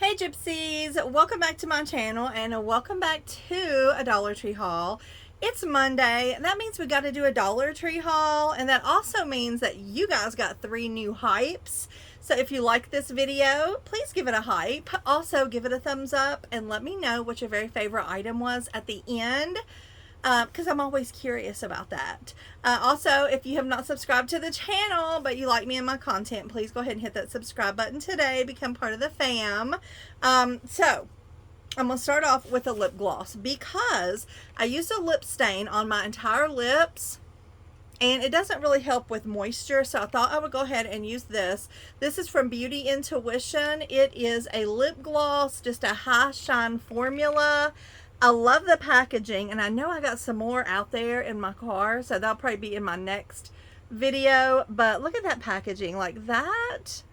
Hey Gypsies, welcome back to my channel and welcome back to a Dollar Tree haul. It's Monday and that means we got to do a Dollar Tree haul, and that also means that you guys got 3 new hypes. So if you like this video, please give it a hype. Also give it a thumbs up and let me know what your very favorite item was at the end, because I'm always curious about that. Also, if you have not subscribed to the channel but you like me and my content, please go ahead and hit that subscribe button today. Become part of the fam. So I'm going to start off with a lip gloss because I used a lip stain on my entire lips and it doesn't really help with moisture, so I thought I would go ahead and use this. This is from Beauty Intuition. It is a lip gloss, just a high shine formula. I love the packaging, and I know I got some more out there in my car, so that'll probably be in my next video. But look at that packaging, like that.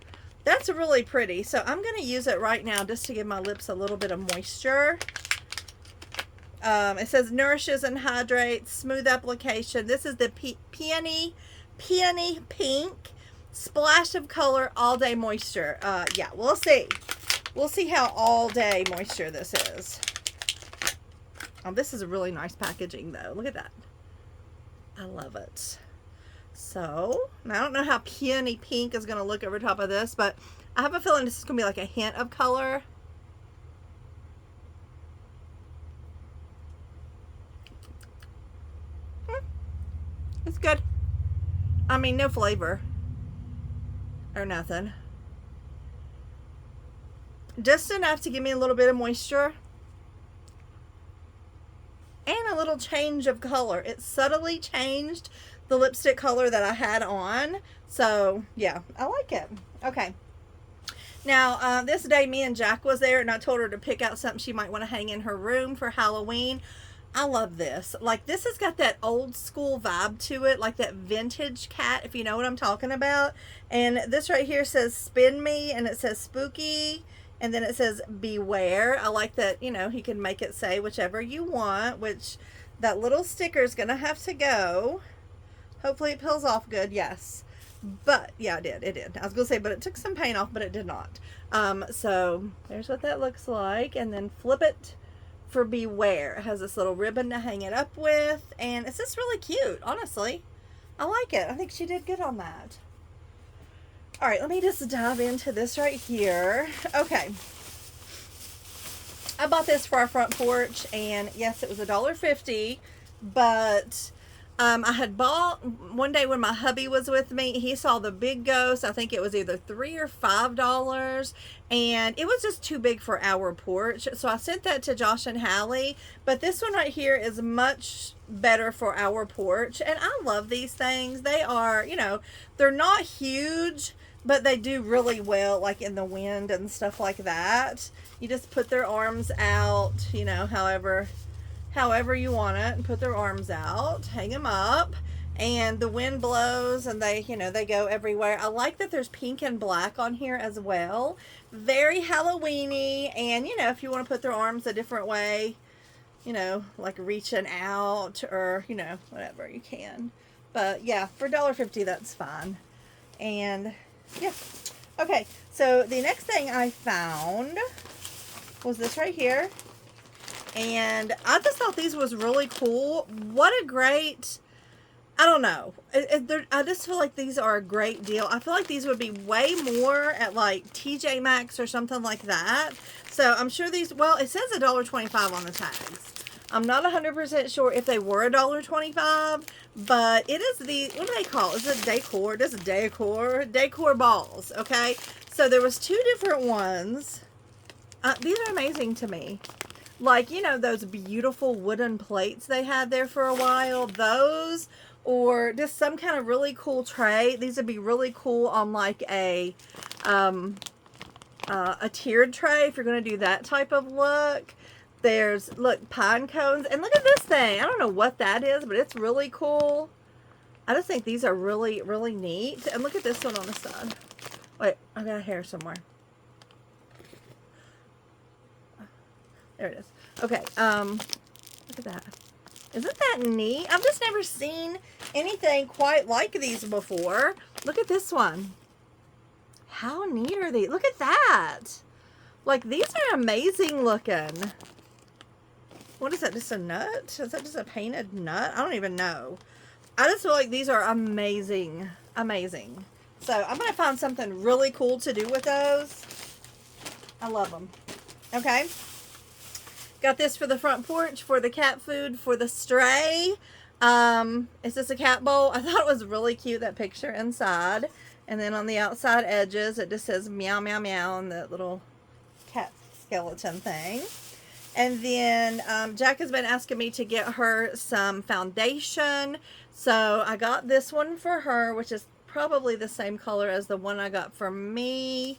That's really pretty. So I'm going to use it right now just to give my lips a little bit of moisture. It says nourishes and hydrates, smooth application. This is the peony pink splash of color, all day moisture. Yeah, we'll see. We'll see how all day moisture this is. Oh, this is a really nice packaging though. Look at that. I love it. So, I don't know how peony pink is going to look over top of this, but I have a feeling this is going to be like a hint of color. It's good. I mean, no flavor or nothing. Just enough to give me a little bit of moisture and a little change of color. It subtly changed the lipstick color that I had on. So yeah, I like it. Okay. Now, this day me and Jack was there and I told her to pick out something she might want to hang in her room for Halloween. I love this. Like, this has got that old school vibe to it, like that vintage cat, if you know what I'm talking about. And this right here says spin me, and it says spooky, and then it says beware. I like that, you know, he can make it say whichever you want, which that little sticker is going to have to go. Hopefully it peels off good. Yes. But yeah, it did. I was going to say, but it took some paint off, but it did not. So there's what that looks like. And then flip it for beware. It has this little ribbon to hang it up with, and it's just really cute. Honestly, I like it. I think she did good on that. All right, let me just dive into this right here. Okay, I bought this for our front porch, and yes, it was $1.50, but I had bought one day when my hubby was with me. He saw the big ghost. I think it was either $3 or $5, and it was just too big for our porch. So I sent that to Josh and Hallie. But this one right here is much better for our porch, and I love these things. They are, you know, they're not huge, but they do really well, like in the wind and stuff like that. You just put their arms out, you know, however you want it, and put their arms out, hang them up, and the wind blows and they, you know, they go everywhere. I like that there's pink and black on here as well. Very Halloween-y, and you know, if you want to put their arms a different way, you know, like reaching out or, you know, whatever, you can. But yeah, for $1.50 that's fine. And yeah. Okay, so the next thing I found was this right here. And I just thought these was really cool. What a great, I don't know. I just feel like these are a great deal. I feel like these would be way more at like TJ Maxx or something like that. So I'm sure these, well, it says $1.25 on the tags. I'm not 100% sure if they were $1.25, but it is the, what do they call it? Is it decor? This is decor balls, okay? So there was 2 different ones. These are amazing to me. Like, you know, those beautiful wooden plates they had there for a while, those, or just some kind of really cool tray. These would be really cool on like a tiered tray if you're going to do that type of look. There's, look, pine cones, and look at this thing. I don't know what that is, but it's really cool. I just think these are really, really neat. And look at this one on the side. Wait, I got a hair somewhere. There it is. Okay, look at that. Isn't that neat? I've just never seen anything quite like these before. Look at this one. How neat are these? Look at that. Like, these are amazing looking. What is that, just a nut? Is that just a painted nut? I don't even know. I just feel like these are amazing. Amazing. So I'm going to find something really cool to do with those. I love them. Okay. Got this for the front porch, for the cat food, for the stray. Is this a cat bowl? I thought it was really cute, that picture inside. And then on the outside edges, it just says meow, meow, meow on the little cat skeleton thing. And then Jack has been asking me to get her some foundation. So I got this one for her, which is probably the same color as the one I got for me.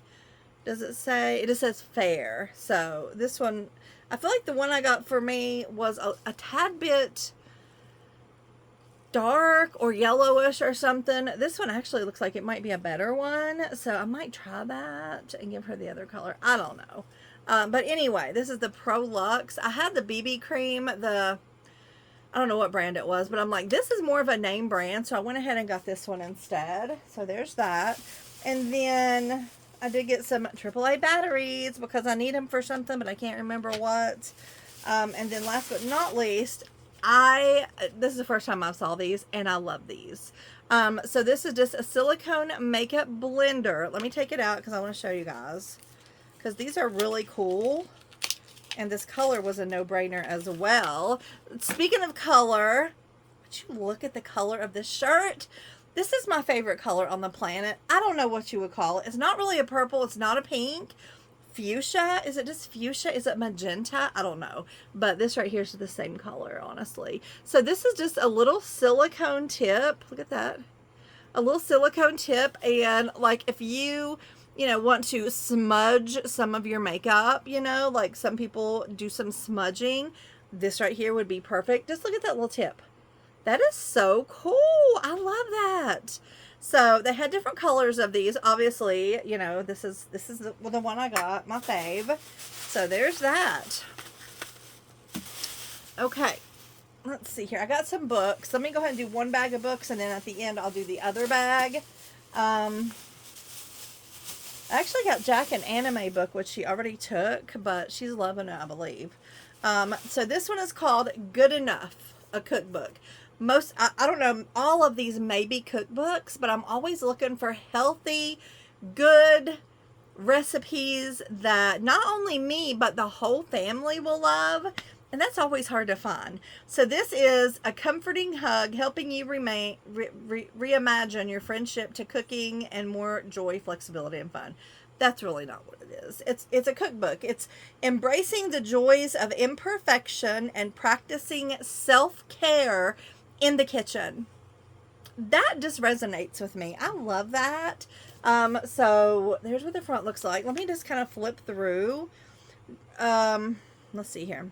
Does it say? It just says fair. So this one, I feel like the one I got for me was a tad bit dark or yellowish or something. This one actually looks like it might be a better one. So I might try that and give her the other color. I don't know. But anyway, this is the Pro Luxe. I had the BB cream, I don't know what brand it was, but I'm like, this is more of a name brand. So I went ahead and got this one instead. So there's that. And then I did get some AAA batteries because I need them for something, but I can't remember what. And then last but not least, this is the first time I saw these, and I love these. So this is just a silicone makeup blender. Let me take it out because I want to show you guys. Because these are really cool. And this color was a no-brainer as well. Speaking of color, would you look at the color of this shirt? This is my favorite color on the planet. I don't know what you would call it. It's not really a purple. It's not a pink. Fuchsia. Is it just fuchsia? Is it magenta? I don't know. But this right here is the same color, honestly. So this is just a little silicone tip. Look at that. A little silicone tip. And like if you want to smudge some of your makeup, like some people do some smudging, this right here would be perfect. Just look at that little tip. That is so cool. I love that. So they had different colors of these. Obviously, this is the one I got, my fave. So there's that. Okay. Let's see here. I got some books. Let me go ahead and do one bag of books, and then at the end I'll do the other bag. I actually got Jack an anime book, which she already took, but she's loving it, I believe. So this one is called Good Enough, a cookbook. I don't know, all of these may be cookbooks, but I'm always looking for healthy, good recipes that not only me, but the whole family will love. And that's always hard to find. So this is a comforting hug, helping you reimagine your friendship to cooking and more joy, flexibility, and fun. That's really not what it is. It's a cookbook. It's embracing the joys of imperfection and practicing self-care in the kitchen. That just resonates with me. I love that. So there's what the front looks like. Let me just kind of flip through. Let's see here.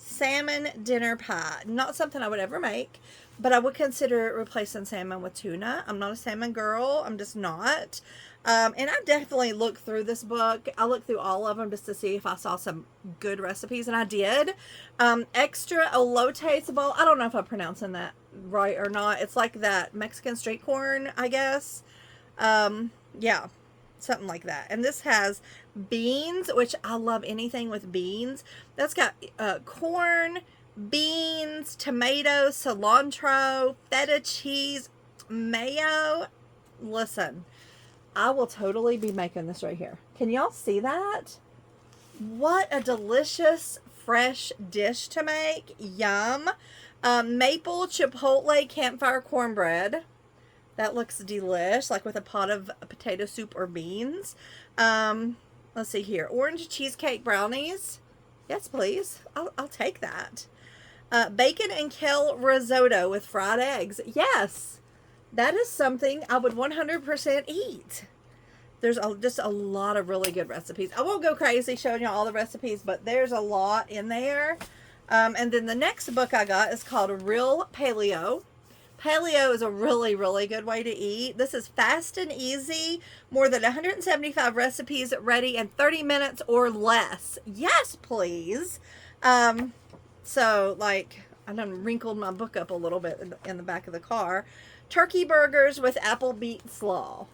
Salmon dinner pie. Not something I would ever make, but I would consider replacing salmon with tuna. I'm not a salmon girl. I'm just not. And I definitely looked through this book. I looked through all of them just to see if I saw some good recipes, and I did. Extra elotes bowl. I don't know if I'm pronouncing that right or not. It's like that Mexican street corn, I guess. Yeah. Something like that. And this has beans, which I love anything with beans. That's got corn, beans, tomatoes, cilantro, feta cheese, mayo. Listen, I will totally be making this right here. Can y'all see that? What a delicious, fresh dish to make. Yum. Maple chipotle campfire cornbread. That looks delish, like with a pot of potato soup or beans. Let's see here. Orange cheesecake brownies. Yes, please. I'll take that. Bacon and kale risotto with fried eggs. Yes, that is something I would 100% eat. There's just a lot of really good recipes. I won't go crazy showing you all the recipes, but there's a lot in there. And then the next book I got is called Real Paleo. Paleo is a really, really good way to eat. This is fast and easy. More than 175 recipes ready in 30 minutes or less. Yes, please. So, like, I done wrinkled my book up a little bit in the back of the car. Turkey burgers with apple beet slaw.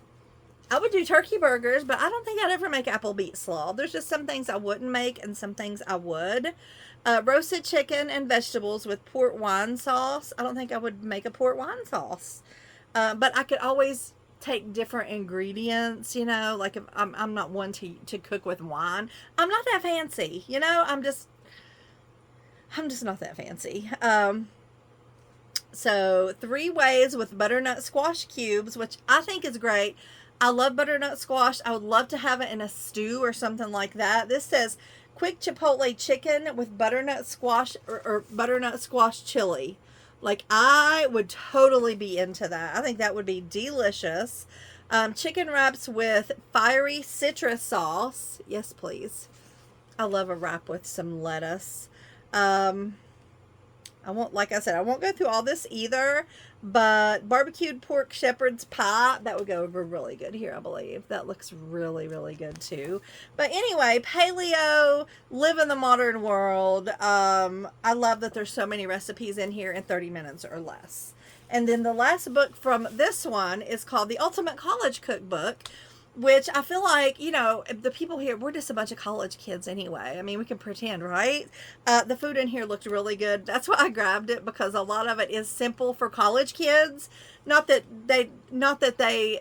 I would do turkey burgers, but I don't think I'd ever make apple beet slaw. There's just some things I wouldn't make and some things I would. Roasted chicken and vegetables with port wine sauce. I don't think I would make a port wine sauce. But I could always take different ingredients, you know, like if I'm not one to cook with wine. I'm not that fancy, you know, I'm just not that fancy. So 3 ways with butternut squash cubes, which I think is great. I love butternut squash. I would love to have it in a stew or something like that. This says quick chipotle chicken with butternut squash or butternut squash chili. Like, I would totally be into that. I think that would be delicious. Chicken wraps with fiery citrus sauce. Yes, please. I love a wrap with some lettuce. I won't, like I said, I won't go through all this either, but barbecued pork shepherd's pie, that would go over really good here, I believe. That looks really, really good too. But anyway, paleo, live in the modern world. I love that there's so many recipes in here in 30 minutes or less. And then the last book from this one is called The Ultimate College Cookbook, which I feel like, you know, the people here, we're just a bunch of college kids anyway. I mean, we can pretend, right? The food in here looked really good. That's why I grabbed it, because a lot of it is simple for college kids. Not that they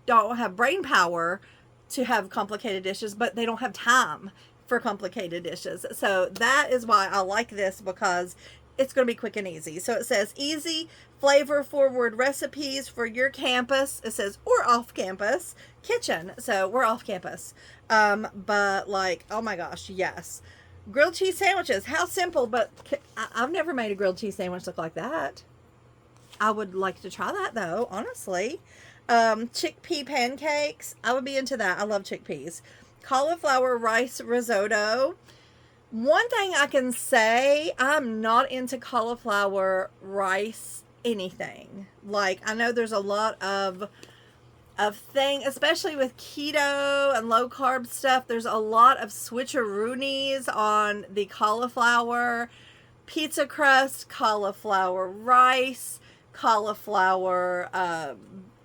don't have brain power to have complicated dishes, but they don't have time for complicated dishes. So that is why I like this, because it's going to be quick and easy. So it says easy, flavor forward recipes for your campus. It says, or off campus kitchen. So we're off campus. But like, oh my gosh, yes. Grilled cheese sandwiches. How simple, but I've never made a grilled cheese sandwich look like that. I would like to try that though, honestly. Chickpea pancakes. I would be into that. I love chickpeas. Cauliflower rice risotto. One thing I can say, I'm not into cauliflower rice anything. Like, I know there's a lot of thing, especially with keto and low carb stuff. There's a lot of switcheroonies on the cauliflower pizza crust, cauliflower rice, cauliflower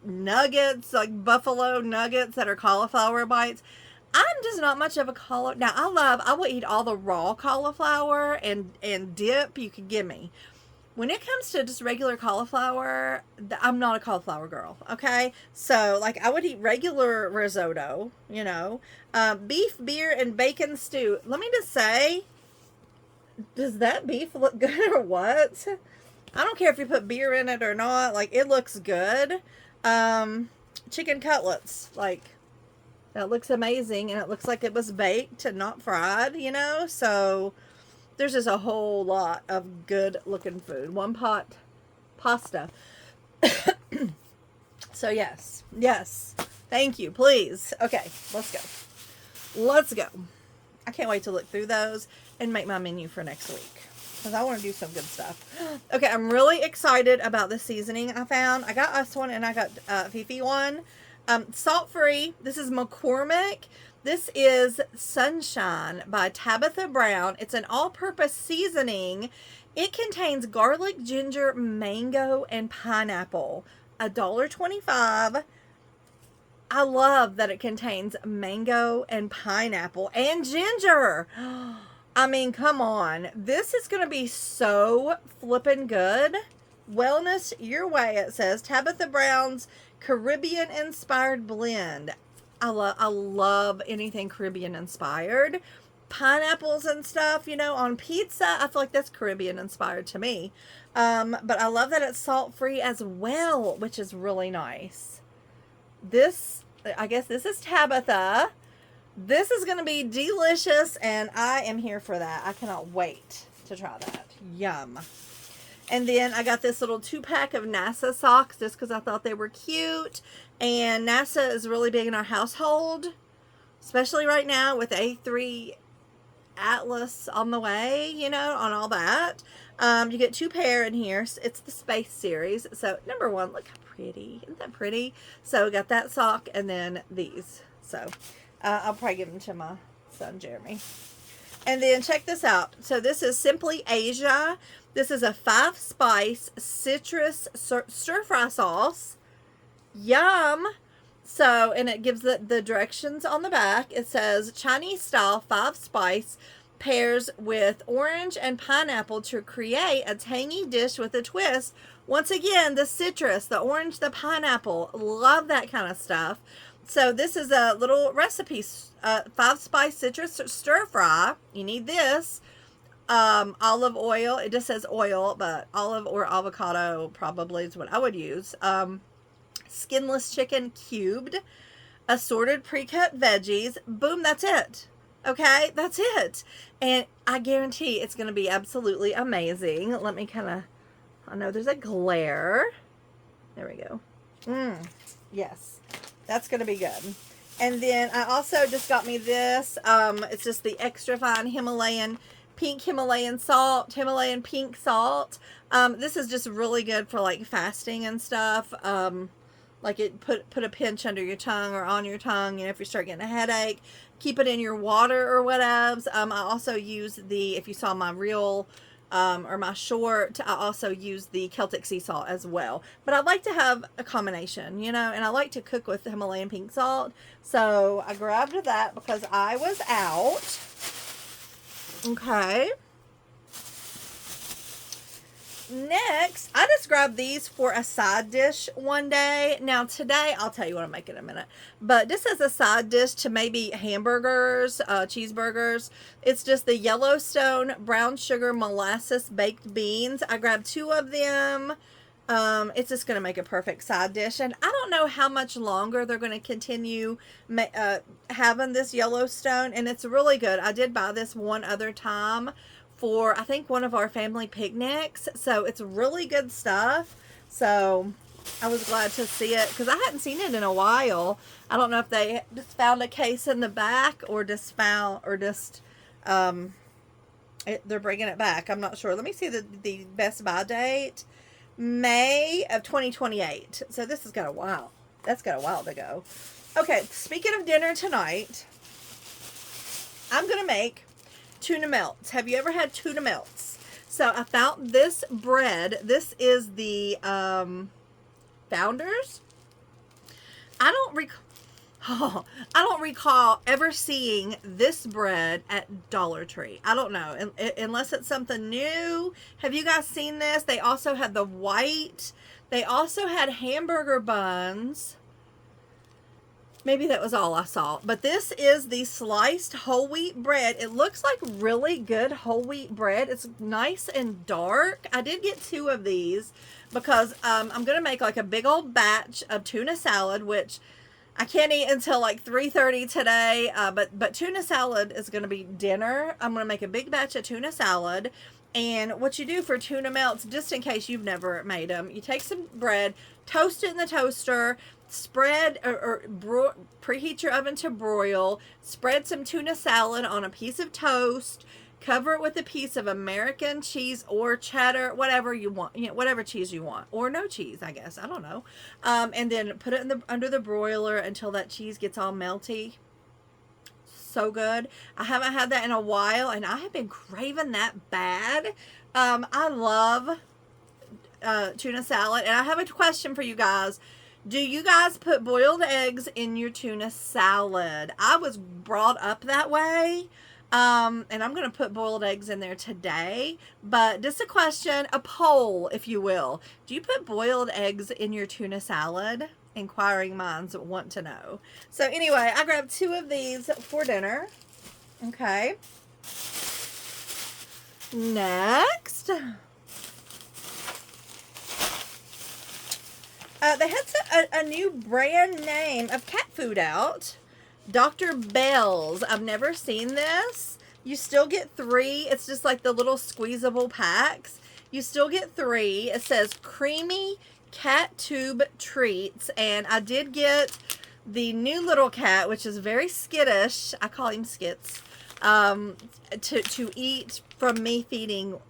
nuggets, like buffalo nuggets that are cauliflower bites. I'm just not much of a cauliflower. Now, I will eat all the raw cauliflower and dip you could give me. When it comes to just regular cauliflower, I'm not a cauliflower girl, okay? So, like, I would eat regular risotto, you know. Beef, beer, and bacon stew. Let me just say, does that beef look good or what? I don't care if you put beer in it or not. Like, it looks good. Chicken cutlets, like, that looks amazing, and it looks like it was baked and not fried, you know? So there's just a whole lot of good looking food. One pot pasta. So yes. Thank you, please. Okay, let's go. I can't wait to look through those and make my menu for next week, because I want to do some good stuff. Okay, I'm really excited about the seasoning I found. I got us one and I got Fifi one. Salt-free. This is McCormick. This is Sunshine by Tabitha Brown. It's an all-purpose seasoning. It contains garlic, ginger, mango, and pineapple. $1.25. I love that it contains mango and pineapple and ginger. I mean, come on. This is going to be so flippin' good. Wellness your way, it says. Tabitha Brown's Caribbean inspired blend. I love anything Caribbean inspired. Pineapples and stuff, you know, on pizza. I feel like that's Caribbean inspired to me. But I love that it's salt free as well, which is really nice. This, I guess this is Tabitha. This is going to be delicious, and I am here for that. I cannot wait to try that. Yum. And then I got this little 2-pack of NASA socks just because I thought they were cute. And NASA is really big in our household, especially right now with A3 Atlas on the way, you know, on all that. You get 2 pair in here. It's the Space Series. So, number 1, look how pretty. Isn't that pretty? So, we got that sock and then these. So, I'll probably give them to my son, Jeremy. And then check this out. So, this is Simply Asia. This is a 5-spice citrus stir-fry sauce. Yum. So, and it gives the directions on the back. It says Chinese style 5-spice pairs with orange and pineapple to create a tangy dish with a twist. Once again, the citrus, the orange, the pineapple. Love that kind of stuff. So this is a little recipe, 5-spice citrus stir fry. You need this. Olive oil. It just says oil, but olive or avocado probably is what I would use. Skinless chicken cubed, assorted pre-cut veggies. Boom, that's it. Okay, that's it. And I guarantee it's going to be absolutely amazing. Let me kind of, I know there's a glare. There we go. Yes, that's going to be good. And then I also just got me this. It's just the extra fine Himalayan pink Himalayan salt, Himalayan pink salt. This is just really good for like fasting and stuff. Like it put a pinch under your tongue or on your tongue, you know, if you start getting a headache, keep it in your water or whatever. I also use if you saw my reel or my short, I also use the Celtic sea salt as well. But I like to have a combination, you know, and I like to cook with the Himalayan pink salt. So I grabbed that because I was out. Okay. Next, I just grabbed these for a side dish one day. Now today, I'll tell you what I'm making in a minute. But this is a side dish to maybe hamburgers, cheeseburgers. It's just the Yellowstone brown sugar molasses baked beans. I grabbed 2 of them. It's just going to make a perfect side dish. And I don't know how much longer they're going to continue having this Yellowstone. And it's really good. I did buy this one other time for, I think, one of our family picnics. So it's really good stuff. So I was glad to see it because I hadn't seen it in a while. I don't know if they just found a case in the back or just they're bringing it back. I'm not sure. Let me see the best buy date. May of 2028. So this has got a while. That's got a while to go. Okay, speaking of dinner tonight, I'm going to make tuna melts. Have you ever had tuna melts? So I found this bread. This is the Founders. I don't recall ever seeing this bread at Dollar Tree. I don't know, unless it's something new. Have you guys seen this? They also had the white. They also had hamburger buns. Maybe that was all I saw. But this is the sliced whole wheat bread. It looks like really good whole wheat bread. It's nice and dark. I did get 2 of these because I'm going to make like a big old batch of tuna salad, which I can't eat until like 3:30 today. But tuna salad is going to be dinner. I'm going to make a big batch of tuna salad. And what you do for tuna melts, just in case you've never made them, you take some bread, toast it in the toaster, spread or preheat your oven to broil, spread some tuna salad on a piece of toast, cover it with a piece of American cheese or cheddar, whatever you want, you know, whatever cheese you want, or no cheese, I guess, I don't know. And then put it under the broiler until that cheese gets all melty. So good. I haven't had that in a while, and I have been craving that bad. I love tuna salad, and I have a question for you guys. Do you guys put boiled eggs in your tuna salad? I was brought up that way, and I'm going to put boiled eggs in there today. But just a question, a poll, if you will. Do you put boiled eggs in your tuna salad? Inquiring minds want to know. So anyway, I grabbed 2 of these for dinner. Okay. Next. They had a new brand name of cat food out. Dr. Bell's. I've never seen this. You still get 3. It's just like the little squeezable packs. You still get 3. It says creamy cat tube treats, and I did get the new little cat, which is very skittish. I call him Skits, to eat from me feeding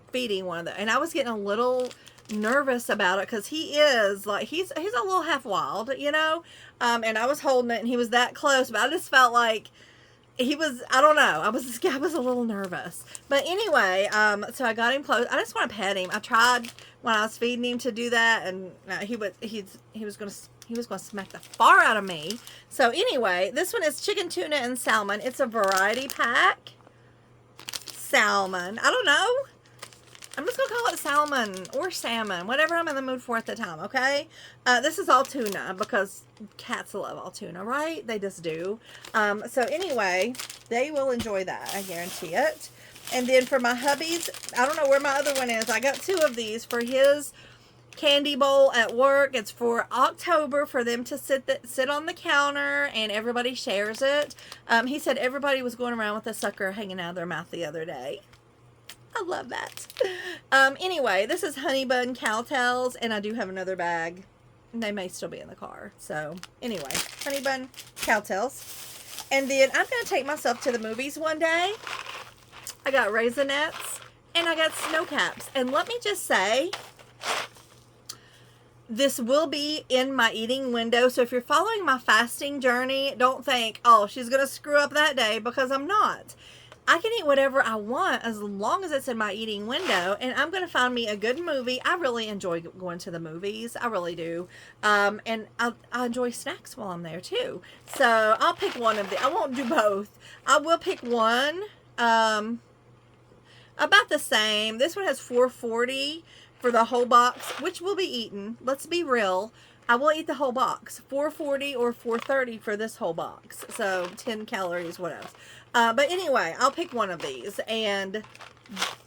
one of them. And I was getting a little nervous about it because he is like he's a little half wild, you know. And I was holding it, and he was that close, but I just felt like he was, I don't know, I was a little nervous. But anyway, so I got him close. I just want to pet him. I tried when I was feeding him to do that, and he was going to He was going to smack the far out of me. So anyway, this one is chicken, tuna, and salmon. It's a variety pack. Salmon. I don't know. I'm just going to call it salmon or salmon, whatever I'm in the mood for at the time, okay? This is all tuna because cats love all tuna, right? They just do. So anyway, they will enjoy that. I guarantee it. And then for my hubby's, I don't know where my other one is. I got 2 of these for his candy bowl at work. It's for October for them to sit on the counter and everybody shares it. He said everybody was going around with a sucker hanging out of their mouth the other day. I love that. Anyway, this is Honey Bun Cowtails, and I do have another bag. They may still be in the car. So, anyway, Honey Bun Cowtails. And then I'm going to take myself to the movies one day. I got Raisinets, and I got Snow Caps. And let me just say, this will be in my eating window. So if you're following my fasting journey, don't think, oh, she's going to screw up that day, because I'm not. I can eat whatever I want as long as it's in my eating window, and I'm going to find me a good movie. I really enjoy going to the movies. I really do. And I enjoy snacks while I'm there too. So I'll pick one of the, I won't do both. I will pick one, about the same. This one has $4.40 for the whole box, which will be eaten. Let's be real. I will eat the whole box. $4.40 or $4.30 for this whole box. So 10 calories, what else? But anyway, I'll pick one of these, and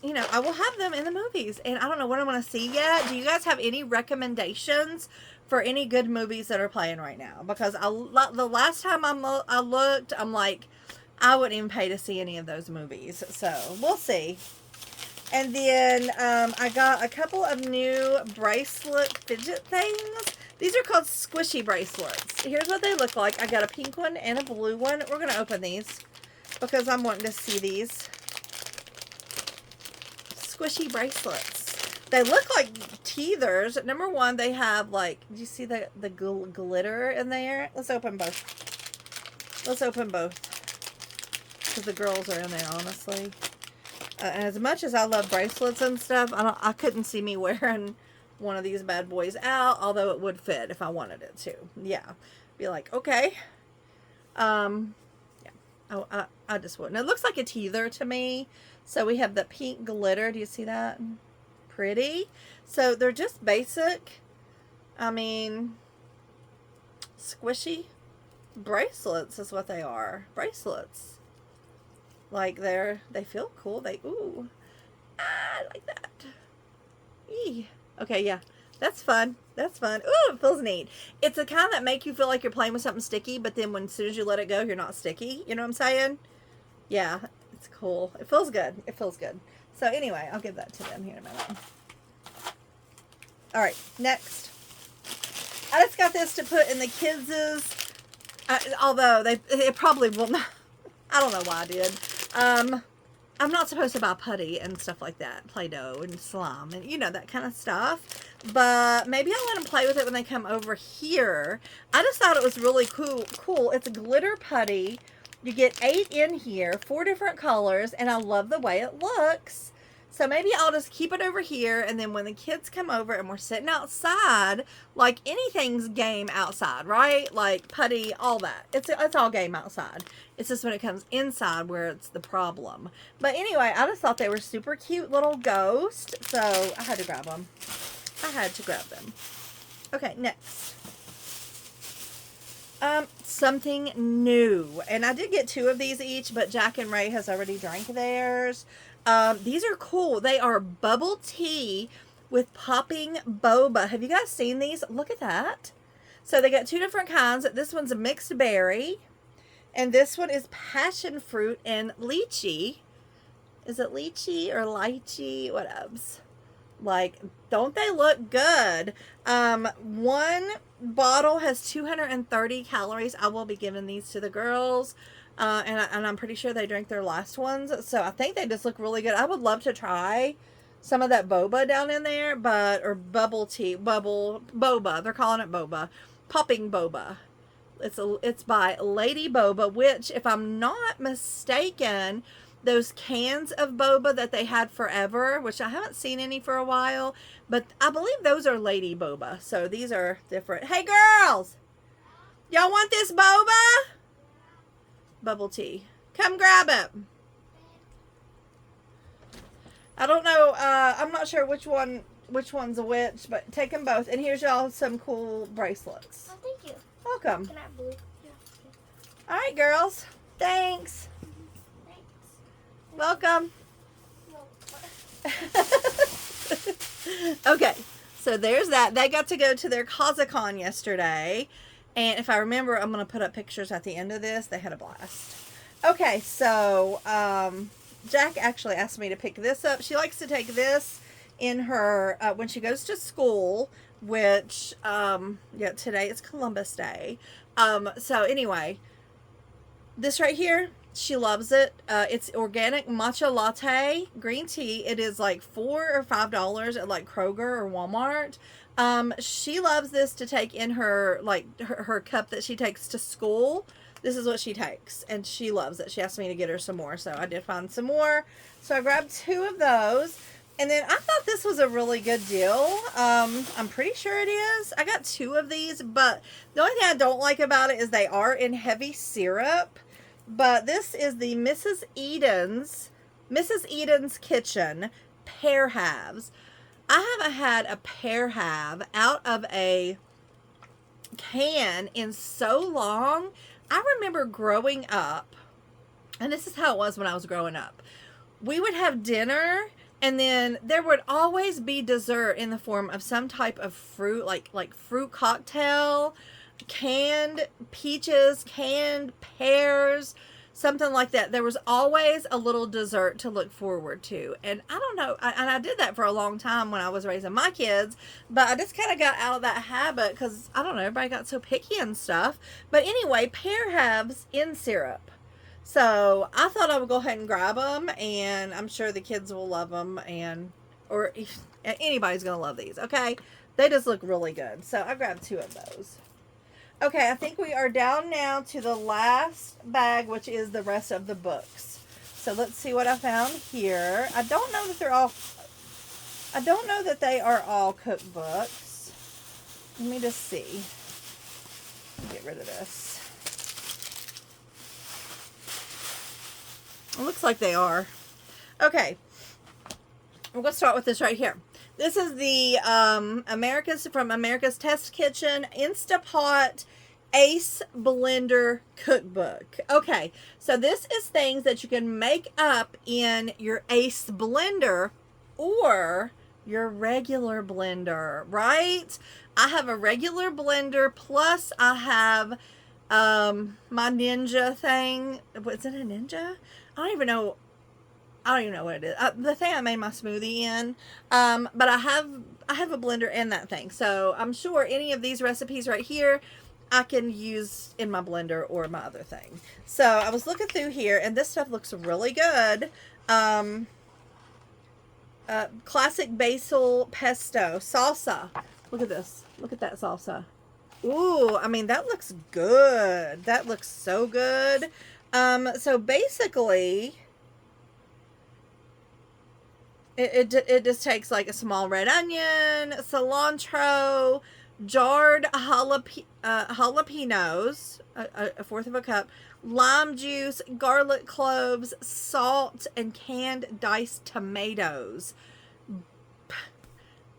you know, I will have them in the movies, and I don't know what I want to see yet. Do you guys have any recommendations for any good movies that are playing right now? Because the last time I looked, I'm like, I wouldn't even pay to see any of those movies. So we'll see. And then I got a couple of new bracelet fidget things. These are called squishy bracelets. Here's what they look like. I got a pink one and a blue one. We're going to open these because I'm wanting to see these squishy bracelets. They look like teethers. Number one, they have like, do you see the glitter in there? Let's open both. Let's open both. Because the girls are in there, honestly. And as much as I love bracelets and stuff, I couldn't see me wearing one of these bad boys out, although it would fit if I wanted it to. Yeah. Be like, okay. Yeah. Oh, I just wouldn't. It looks like a teether to me. So we have the pink glitter. Do you see that? Pretty. So they're just basic, I mean, squishy bracelets is what they are. Bracelets. Like they feel cool. Ooh. I like that. Eee. Okay, yeah. That's fun. That's fun. Ooh, it feels neat. It's the kind that make you feel like you're playing with something sticky, but then as soon as you let it go, you're not sticky. You know what I'm saying? Yeah, it's cool. It feels good. It feels good. So anyway, I'll give that to them here in a minute. All right, next. I just got this to put in the kids', although it probably will not. I don't know why I did. I'm not supposed to buy putty and stuff like that, Play-Doh and slime and, you know, that kind of stuff. But maybe I'll let them play with it when they come over here. I just thought it was really cool. It's a glitter putty. You get 8 in here, 4 different colors, and I love the way it looks. So maybe I'll just keep it over here, and then when the kids come over and we're sitting outside, like anything's game outside, right? Like putty, all that. It's all game outside. It's just when it comes inside where it's the problem. But anyway, I just thought they were super cute little ghosts, so I had to grab them. Okay, next. Something new. And I did get 2 of these each, but Jack and Ray has already drank theirs. These are cool. They are bubble tea with popping boba. Have you guys seen these? Look at that. So they got 2 different kinds. This one's a mixed berry. And this one is passion fruit and lychee. Is it lychee or lychee? What else? Like, don't they look good? One bottle has 230 calories. I will be giving these to the girls. And I'm pretty sure they drank their last ones. So I think they just look really good. I would love to try some of that boba down in there. Or bubble tea. Boba. They're calling it boba. Popping boba. It's by Lady Boba, which, if I'm not mistaken, those cans of boba that they had forever, which I haven't seen any for a while, but I believe those are lady boba. So these are different. Hey girls, y'all want this boba? Bubble tea. Come grab it. I don't know. I'm not sure which one's which, but take them both. And here's y'all some cool bracelets. Oh, thank you. Welcome. Can I have blue? Yeah. All right, girls. Thanks. Thanks. Welcome. No. Okay, so there's that. They got to go to their Kazakon yesterday. And if I remember, I'm going to put up pictures at the end of this. They had a blast. Okay, so Jack actually asked me to pick this up. She likes to take this in her, when she goes to school, which, yeah, today is Columbus Day. So anyway, this right here, she loves it. It's organic matcha latte green tea. It is like $4 or $5 at like Kroger or Walmart. She loves this to take in her, like her cup that she takes to school. This is what she takes, and she loves it. She asked me to get her some more, so I did find some more. So I grabbed 2 of those, and then I thought this was a really good deal. I'm pretty sure it is. I got 2 of these, but the only thing I don't like about it is they are in heavy syrup. But this is the Mrs. Eden's Kitchen pear halves. I haven't had a pear half out of a can in so long. I remember growing up, and this is how it was when I was growing up. We would have dinner, and then there would always be dessert in the form of some type of fruit, like fruit cocktail, canned peaches, canned pears, something like that. There was always a little dessert to look forward to. And I don't know, and I did that for a long time when I was raising my kids, but I just kind of got out of that habit because, I don't know, everybody got so picky and stuff. But anyway, pear halves in syrup. So I thought I would go ahead and grab them, and I'm sure the kids will love them, or if anybody's going to love these, okay? They just look really good. So I grabbed 2 of those. Okay, I think we are down now to the last bag, which is the rest of the books. So let's see what I found here. I don't know that they are all cookbooks. Let me just see. Get rid of this. It looks like they are. Okay. We're going to start with this right here. This is the America's Test Kitchen Instapot Ace Blender Cookbook. Okay, so this is things that you can make up in your Ace Blender or your regular blender, right? I have a regular blender, plus I have my Ninja thing. Is it a Ninja? I don't even know what it is. The thing I made my smoothie in. But I have a blender and that thing. So I'm sure any of these recipes right here I can use in my blender or my other thing. So I was looking through here, and this stuff looks really good. Classic basil pesto salsa. Look at this. Look at that salsa. Ooh, I mean, that looks good. That looks so good. So basically, it just takes like a small red onion, cilantro, jarred jalapenos, a fourth of a cup, lime juice, garlic cloves, salt, and canned diced tomatoes.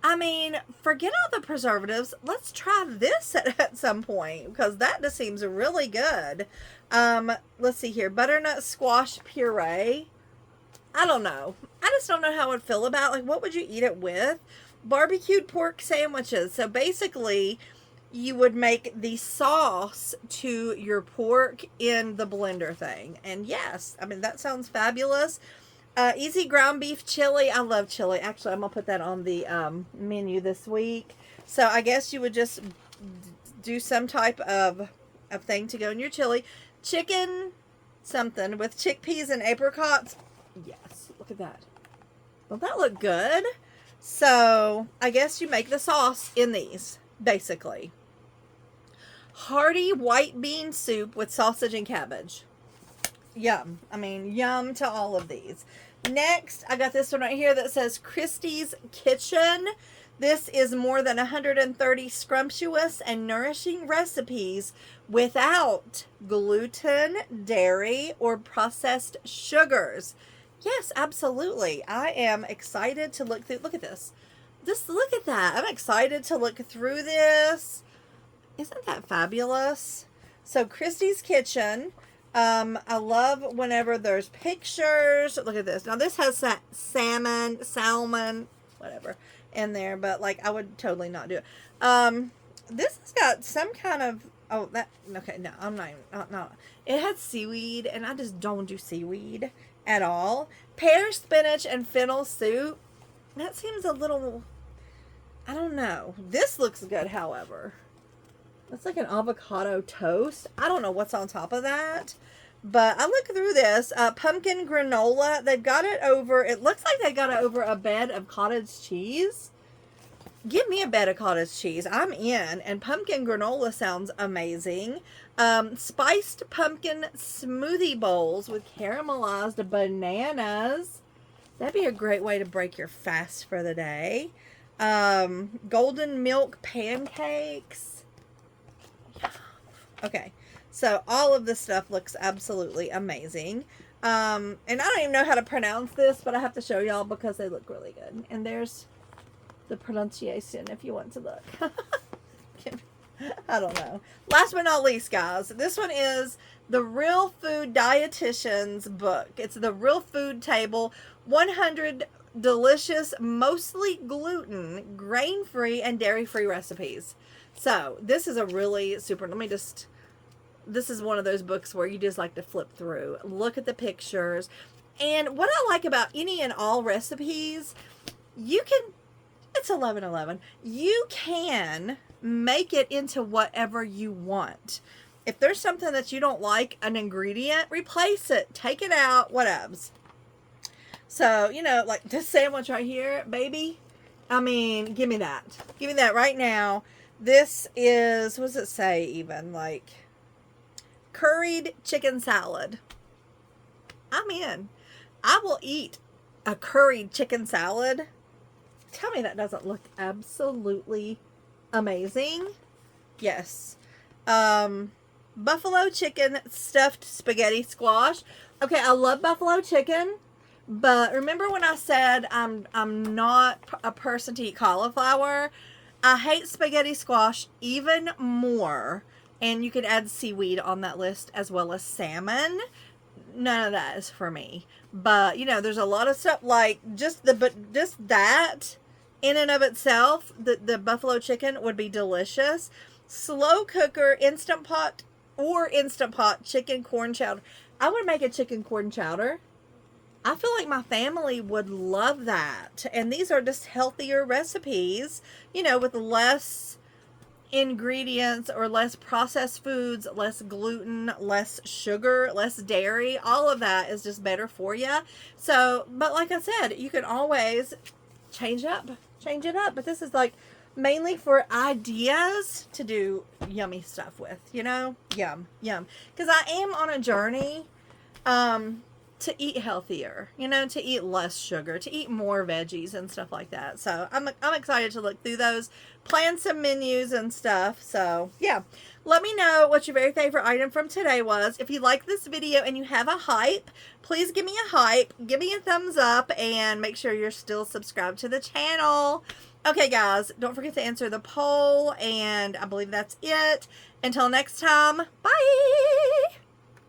I mean, forget all the preservatives. Let's try this at some point, because that just seems really good. Let's see here. Butternut squash puree. I don't know. I just don't know how I would feel about, like, what would you eat it with? Barbecued pork sandwiches. So basically, you would make the sauce to your pork in the blender thing. And yes, I mean, that sounds fabulous. Easy ground beef chili. I love chili. Actually, I'm going to put that on the menu this week. So I guess you would just do some type of thing to go in your chili. Chicken something with chickpeas and apricots. Yes, look at that. Don't that look good? So I guess you make the sauce in these, basically. Hearty white bean soup with sausage and cabbage. Yum. I mean, yum to all of these. Next, I got this one right here that says Christie's Kitchen. This is more than 130 scrumptious and nourishing recipes without gluten, dairy, or processed sugars. Yes, absolutely. I am excited to look through. Look at this. Just look at that. I'm excited to look through this. Isn't that fabulous? So Christie's Kitchen. I love whenever there's pictures. Look at this. Now this has that salmon, whatever in there, but like I would totally not do it. This has got some kind of, oh, that, okay, no, I'm not even, no. It has seaweed, and I just don't do seaweed at all. Pear, spinach, and fennel soup. That seems a little, I don't know. This looks good, however. It's like an avocado toast. I don't know what's on top of that. But I look through this. Pumpkin granola. They've got it over. It looks like they got it over a bed of cottage cheese. Give me a bed of cottage cheese. I'm in. And pumpkin granola sounds amazing. Spiced pumpkin smoothie bowls with caramelized bananas. That'd be a great way to break your fast for the day. Golden milk pancakes. Okay, so all of this stuff looks absolutely amazing. And I don't even know how to pronounce this, but I have to show y'all because they look really good. And there's the pronunciation if you want to look. I don't know. Last but not least, guys, this one is the Real Food Dietitian's book. It's the Real Food Table, 100 delicious, mostly gluten, grain-free, and dairy-free recipes. So this is a really super, this is one of those books where you just like to flip through, look at the pictures. And what I like about any and all recipes, you can, it's 11:11. You can make it into whatever you want. If there's something that you don't like, an ingredient, replace it, take it out, whatevs. So, you know, like this sandwich right here, baby. I mean, give me that. Give me that right now. This is, what does it say even? Like, curried chicken salad. I'm in. I will eat a curried chicken salad. Tell me that doesn't look absolutely amazing. Yes. Buffalo chicken stuffed spaghetti squash. Okay, I love buffalo chicken. But remember when I said I'm not a person to eat cauliflower? I hate spaghetti squash even more. And you could add seaweed on that list as well as salmon. None of that is for me. But, you know, there's a lot of stuff like just that in and of itself, the buffalo chicken would be delicious. Slow cooker, Instant Pot chicken corn chowder. I would make a chicken corn chowder. I feel like my family would love that. And these are just healthier recipes, you know, with less ingredients or less processed foods, less gluten, less sugar, less dairy. All of that is just better for you. So, but like I said, you can always change it up. But this is like mainly for ideas to do yummy stuff with, you know, yum. Because I am on a journey, to eat healthier, you know, to eat less sugar, to eat more veggies and stuff like that. So I'm excited to look through those, plan some menus and stuff. So yeah, let me know what your very favorite item from today was. If you like this video and you have a hype, please give me a hype, give me a thumbs up, and make sure you're still subscribed to the channel. Okay guys, don't forget to answer the poll, and I believe that's it. Until next time, bye!